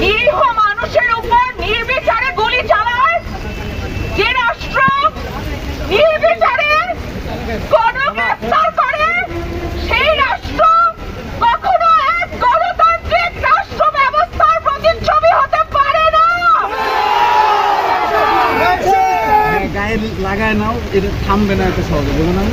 নিরীহ মানুষের উপর নির্বিচারে গুলি চালায়, যে রাষ্ট্র নির্বিচারে গণগ্রেফতার করে, সেই রাষ্ট্র কখনো এক গণতান্ত্রিক রাষ্ট্র ব্যবস্থার প্রতিচ্ছবি হতে পারে না। গায়ে লাগায় নাও, এটা থামবে না এত সহজে, বলুন।